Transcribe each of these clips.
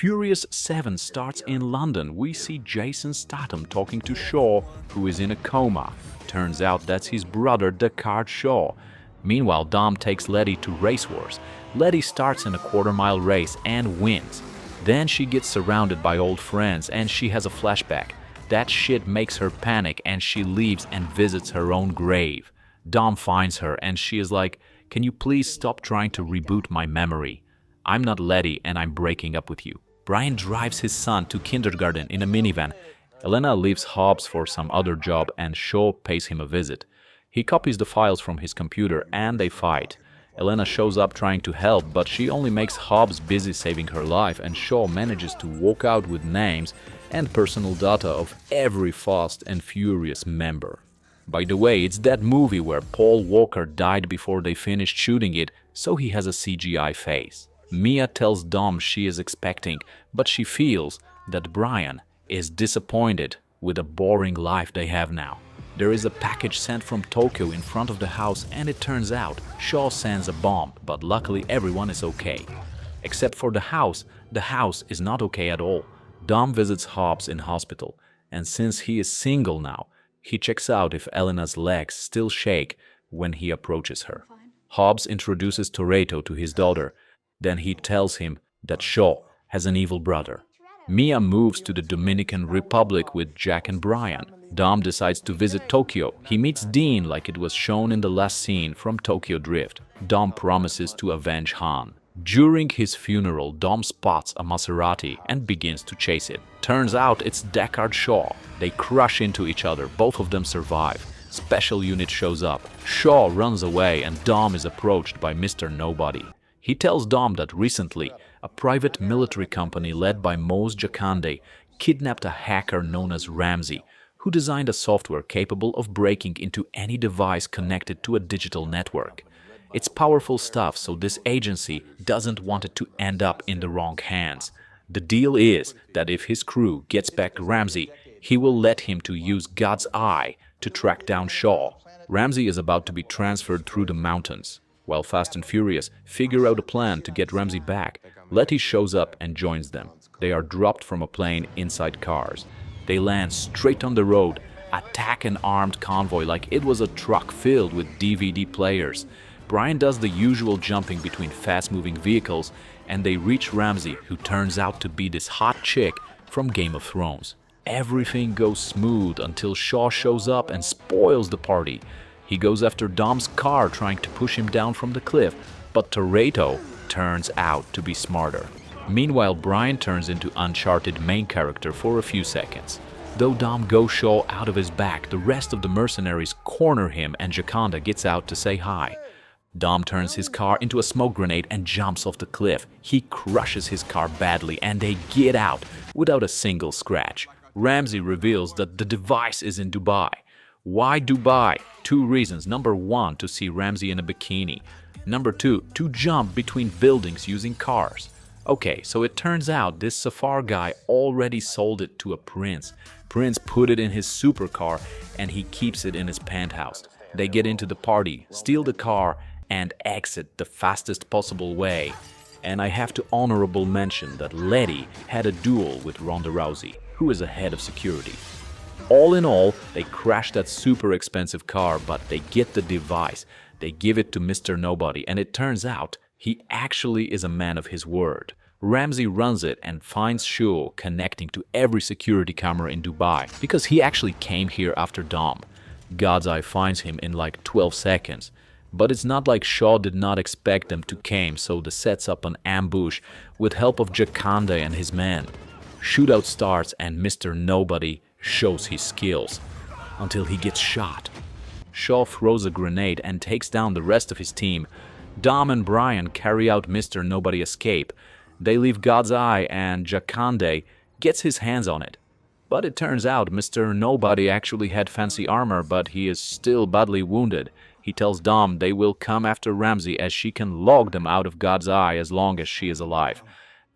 Furious 7 starts in London. We see Jason Statham talking to Shaw, who is in a coma. Turns out that's his brother Deckard Shaw. Meanwhile, Dom takes Letty to race wars. Letty starts in a quarter-mile race and wins. Then she gets surrounded by old friends and she has a flashback. That shit makes her panic and she leaves and visits her own grave. Dom finds her and she is like, "Can you please stop trying to reboot my memory? I'm not Letty and I'm breaking up with you." Brian drives his son to kindergarten in a minivan. Elena leaves Hobbs for some other job and Shaw pays him a visit. He copies the files from his computer and they fight. Elena shows up trying to help, but she only makes Hobbs busy saving her life, and Shaw manages to walk out with names and personal data of every Fast and Furious member. By the way, it's that movie where Paul Walker died before they finished shooting it, so he has a CGI face. Mia tells Dom she is expecting, but she feels that Brian is disappointed with the boring life they have now. There is a package sent from Tokyo in front of the house and it turns out Shaw sends a bomb, but luckily everyone is okay. Except for the house is not okay at all. Dom visits Hobbs in hospital, and since he is single now, he checks out if Elena's legs still shake when he approaches her. Hobbs introduces Toretto to his daughter, then he tells him that Shaw has an evil brother. Mia moves to the Dominican Republic with Jack and Brian. Dom decides to visit Tokyo. He meets Dean like it was shown in the last scene from Tokyo Drift. Dom promises to avenge Han. During his funeral, Dom spots a Maserati and begins to chase it. Turns out it's Deckard Shaw. They crash into each other. Both of them survive. Special unit shows up. Shaw runs away and Dom is approached by Mr. Nobody. He tells Dom that recently, a private military company led by Mose Jakande kidnapped a hacker known as Ramsey, who designed a software capable of breaking into any device connected to a digital network. It's powerful stuff, so this agency doesn't want it to end up in the wrong hands. The deal is that if his crew gets back Ramsey, he will let him to use God's eye to track down Shaw. Ramsey is about to be transferred through the mountains. While Fast and Furious figure out a plan to get Ramsey back, Letty shows up and joins them. They are dropped from a plane inside cars. They land straight on the road, attack an armed convoy like it was a truck filled with DVD players. Brian does the usual jumping between fast-moving vehicles, and they reach Ramsey, who turns out to be this hot chick from Game of Thrones. Everything goes smooth until Shaw shows up and spoils the party. He goes after Dom's car trying to push him down from the cliff, but Toretto turns out to be smarter. Meanwhile, Brian turns into Uncharted main character for a few seconds. Though Dom goes Shaw out of his back, the rest of the mercenaries corner him and Jakanda gets out to say hi. Dom turns his car into a smoke grenade and jumps off the cliff. He crushes his car badly and they get out without a single scratch. Ramsey reveals that the device is in Dubai. Why Dubai? 2 reasons. Number 1, to see Ramsey in a bikini. Number 2, to jump between buildings using cars. Okay, so it turns out this Safar guy already sold it to a prince. Prince put it in his supercar and he keeps it in his penthouse. They get into the party, steal the car, and exit the fastest possible way. And I have to honorable mention that Letty had a duel with Ronda Rousey, who is a head of security. All in all, they crash that super expensive car, but they get the device. They give it to Mr. Nobody, and it turns out he actually is a man of his word. Ramsey runs it and finds Shaw connecting to every security camera in Dubai, because he actually came here after Dom. God's Eye finds him in like 12 seconds. But it's not like Shaw did not expect them to come, so they sets up an ambush with help of Jakande and his men. Shootout starts and Mr. Nobody shows his skills, until he gets shot. Shaw throws a grenade and takes down the rest of his team. Dom and Brian carry out Mr. Nobody escape. They leave God's Eye and Jakande gets his hands on it. But it turns out Mr. Nobody actually had fancy armor, but he is still badly wounded. He tells Dom they will come after Ramsey as she can log them out of God's Eye as long as she is alive.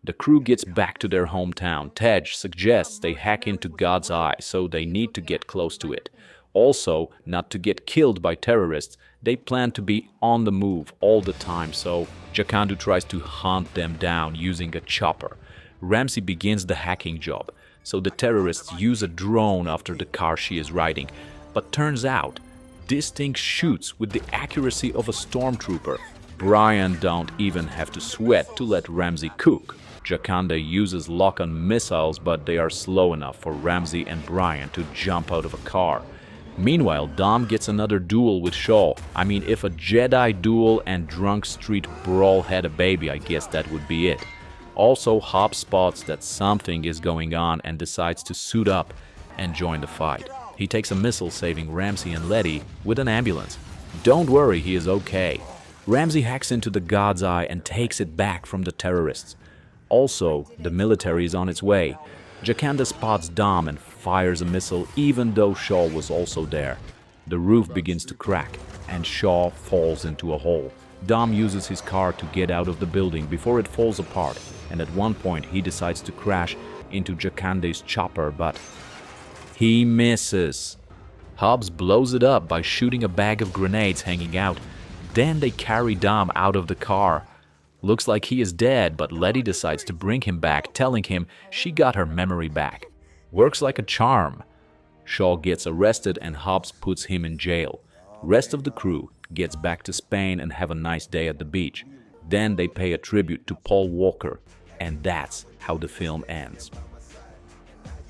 The crew gets back to their hometown. Tej suggests they hack into God's Eye, so they need to get close to it. Also, not to get killed by terrorists, they plan to be on the move all the time, so Jakandu tries to hunt them down using a chopper. Ramsey begins the hacking job, so the terrorists use a drone after the car she is riding. But turns out, this thing shoots with the accuracy of a stormtrooper. Brian don't even have to sweat to let Ramsey cook. Jakande uses lock-on missiles, but they are slow enough for Ramsey and Brian to jump out of a car. Meanwhile, Dom gets another duel with Shaw. I mean, if a Jedi duel and drunk street brawl had a baby, I guess that would be it. Also, Hobbs spots that something is going on and decides to suit up and join the fight. He takes a missile, saving Ramsey and Letty with an ambulance. Don't worry, he is okay. Ramsey hacks into the God's Eye and takes it back from the terrorists. Also, the military is on its way. Jakande spots Dom and fires a missile even though Shaw was also there. The roof begins to crack and Shaw falls into a hole. Dom uses his car to get out of the building before it falls apart, and at one point he decides to crash into Jakande's chopper, but he misses. Hobbs blows it up by shooting a bag of grenades hanging out. Then they carry Dom out of the car. Looks like he is dead, but Letty decides to bring him back, telling him she got her memory back. Works like a charm. Shaw gets arrested and Hobbs puts him in jail. Rest of the crew gets back to Spain and have a nice day at the beach. Then they pay a tribute to Paul Walker, and that's how the film ends.